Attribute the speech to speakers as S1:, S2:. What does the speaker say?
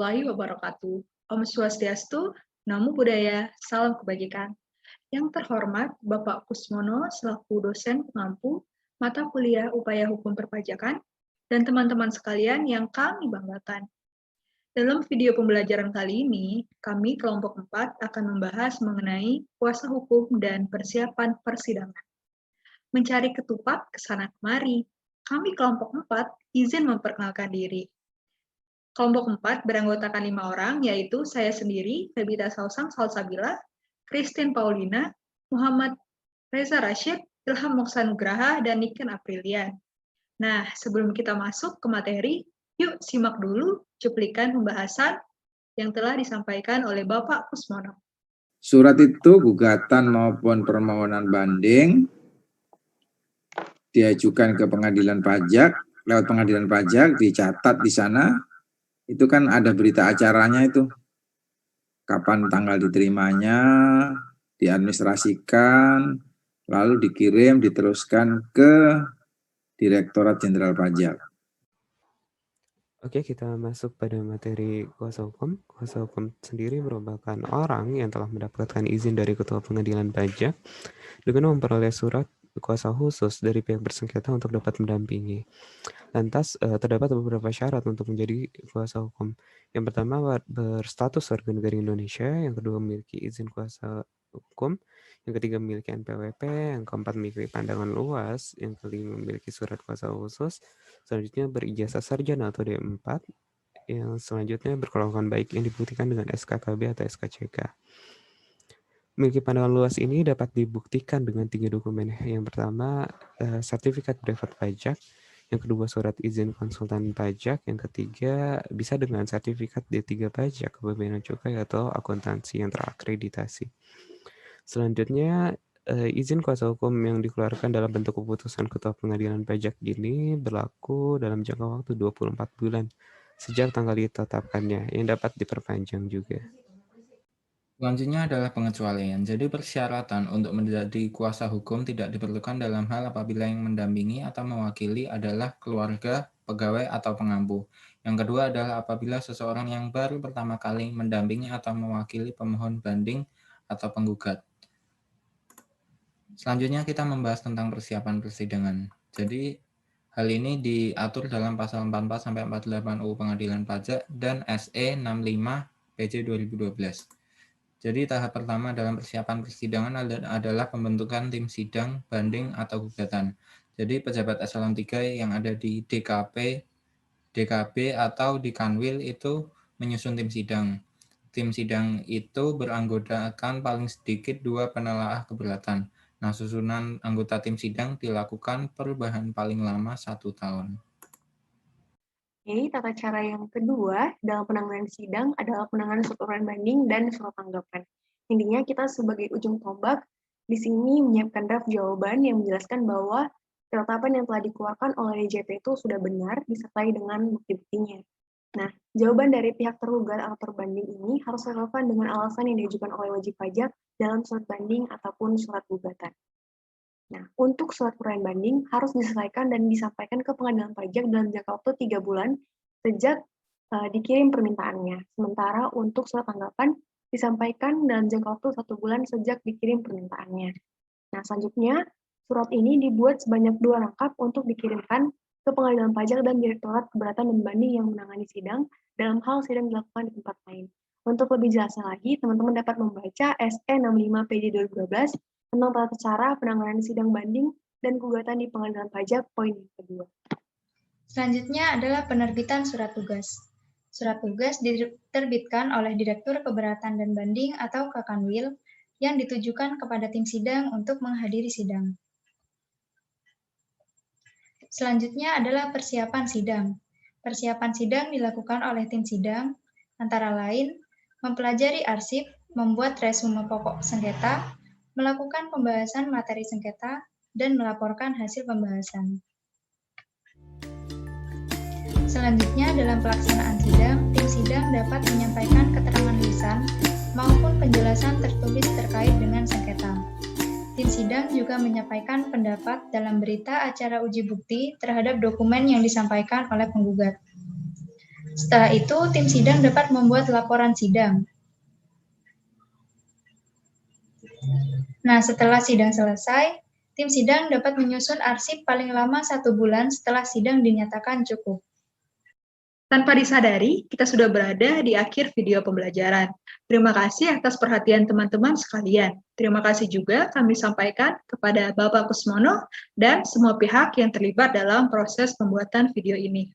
S1: warahmatullahi wabarakatuh. Om Swastiastu, Namo Buddhaya, salam kebajikan. Yang terhormat Bapak Kusmono selaku dosen pengampu mata kuliah upaya hukum perpajakan dan teman-teman sekalian yang kami banggakan. Dalam video pembelajaran kali ini, kami kelompok 4 akan membahas mengenai kuasa hukum dan persiapan persidangan. Mencari ketupat kesana kemari, kami kelompok 4 izin memperkenalkan diri. Kelompok 4 beranggotakan 5 orang, yaitu saya sendiri, Febita Sausang Salsabila, Christine Paulina, Muhammad Reza Rashid, Ilham Moksanugraha, dan Niken Aprilian. Nah, sebelum kita masuk ke materi, yuk simak dulu cuplikan pembahasan yang telah disampaikan oleh Bapak Kusmono.
S2: Surat itu gugatan maupun permohonan banding diajukan ke pengadilan pajak, lewat pengadilan pajak, dicatat di sana, itu kan ada berita acaranya itu. Kapan tanggal diterimanya, diadministrasikan, lalu dikirim, diteruskan ke Direktorat Jenderal Pajak.
S3: Oke, kita masuk pada materi kuasa hukum. Kuasa hukum sendiri merupakan orang yang telah mendapatkan izin dari Ketua Pengadilan Pajak dengan memperoleh surat kuasa khusus dari pihak bersengketa untuk dapat mendampingi. Lantas, terdapat beberapa syarat untuk menjadi kuasa hukum. Yang pertama, berstatus warga negara Indonesia. Yang kedua, memiliki izin kuasa hukum. Yang ketiga, memiliki NPWP. Yang keempat, memiliki pandangan luas. Yang kelima, memiliki surat kuasa khusus. Selanjutnya, berijazah sarjana atau D4. Yang selanjutnya, berkelakuan baik yang dibuktikan dengan SKKB atau SKCK. Memiliki pandangan luas ini dapat dibuktikan dengan 3 dokumen. Yang pertama, sertifikat brevet pajak. Yang kedua, surat izin konsultan pajak. Yang ketiga, bisa dengan sertifikat D3 pajak, kepabeanan cukai, atau akuntansi yang terakreditasi. Selanjutnya, izin kuasa hukum yang dikeluarkan dalam bentuk keputusan Ketua Pengadilan Pajak ini berlaku dalam jangka waktu 24 bulan sejak tanggal ditetapkannya, yang dapat diperpanjang juga.
S4: Selanjutnya adalah pengecualian. Jadi persyaratan untuk menjadi kuasa hukum tidak diperlukan dalam hal apabila yang mendampingi atau mewakili adalah keluarga, pegawai, atau pengampu. Yang kedua adalah apabila seseorang yang baru pertama kali mendampingi atau mewakili pemohon banding atau penggugat. Selanjutnya kita membahas tentang persiapan persidangan. Jadi hal ini diatur dalam pasal 44-48 UU Pengadilan Pajak dan SE 65 PJ 2012. Jadi tahap pertama dalam persiapan persidangan adalah pembentukan tim sidang, banding, atau gugatan. Jadi pejabat eselon 3 yang ada di DKP, DKB, atau di Kanwil itu menyusun tim sidang. Tim sidang itu beranggotakan paling sedikit 2 penelaah keberatan. Nah, susunan anggota tim sidang dilakukan per bahan paling lama 1 tahun.
S5: Oke, tata cara yang kedua dalam penanganan sidang adalah penanganan surat uraian banding dan surat tanggapan. Intinya kita sebagai ujung tombak di sini menyiapkan draft jawaban yang menjelaskan bahwa ketetapan yang telah dikeluarkan oleh DJP itu sudah benar disertai dengan bukti-buktinya. Nah, jawaban dari pihak tergugat atau terbanding ini harus relevan dengan alasan yang diajukan oleh wajib pajak dalam surat banding ataupun surat gugatan. Nah, untuk surat uraian banding harus diselesaikan dan disampaikan ke pengadilan pajak dalam jangka waktu 3 bulan sejak dikirim permintaannya. Sementara untuk surat tanggapan disampaikan dalam jangka waktu 1 bulan sejak dikirim permintaannya. Nah, selanjutnya surat ini dibuat sebanyak 2 rangkap untuk dikirimkan ke pengadilan pajak dan Direktorat Keberatan dan Banding yang menangani sidang dalam hal sidang dilakukan di tempat lain. Untuk lebih jelasnya lagi, teman-teman dapat membaca SE 65 PJ 2012 tentang tata cara penanganan sidang banding dan gugatan di pengadilan pajak poin yang kedua.
S6: Selanjutnya adalah penerbitan surat tugas. Surat tugas diterbitkan oleh Direktur Keberatan dan Banding atau Kakanwil yang ditujukan kepada tim sidang untuk menghadiri sidang. Selanjutnya adalah persiapan sidang. Persiapan sidang dilakukan oleh tim sidang, antara lain mempelajari arsip, membuat resume pokok sengketa, melakukan pembahasan materi sengketa, dan melaporkan hasil pembahasan. Selanjutnya, dalam pelaksanaan sidang, tim sidang dapat menyampaikan keterangan lisan maupun penjelasan tertulis terkait dengan sengketa. Tim sidang juga menyampaikan pendapat dalam berita acara uji bukti terhadap dokumen yang disampaikan oleh penggugat. Setelah itu, tim sidang dapat membuat laporan sidang. Nah, setelah sidang selesai, tim sidang dapat menyusun arsip paling lama 1 bulan setelah sidang dinyatakan cukup.
S1: Tanpa disadari, kita sudah berada di akhir video pembelajaran. Terima kasih atas perhatian teman-teman sekalian. Terima kasih juga kami sampaikan kepada Bapak Kusmono dan semua pihak yang terlibat dalam proses pembuatan video ini.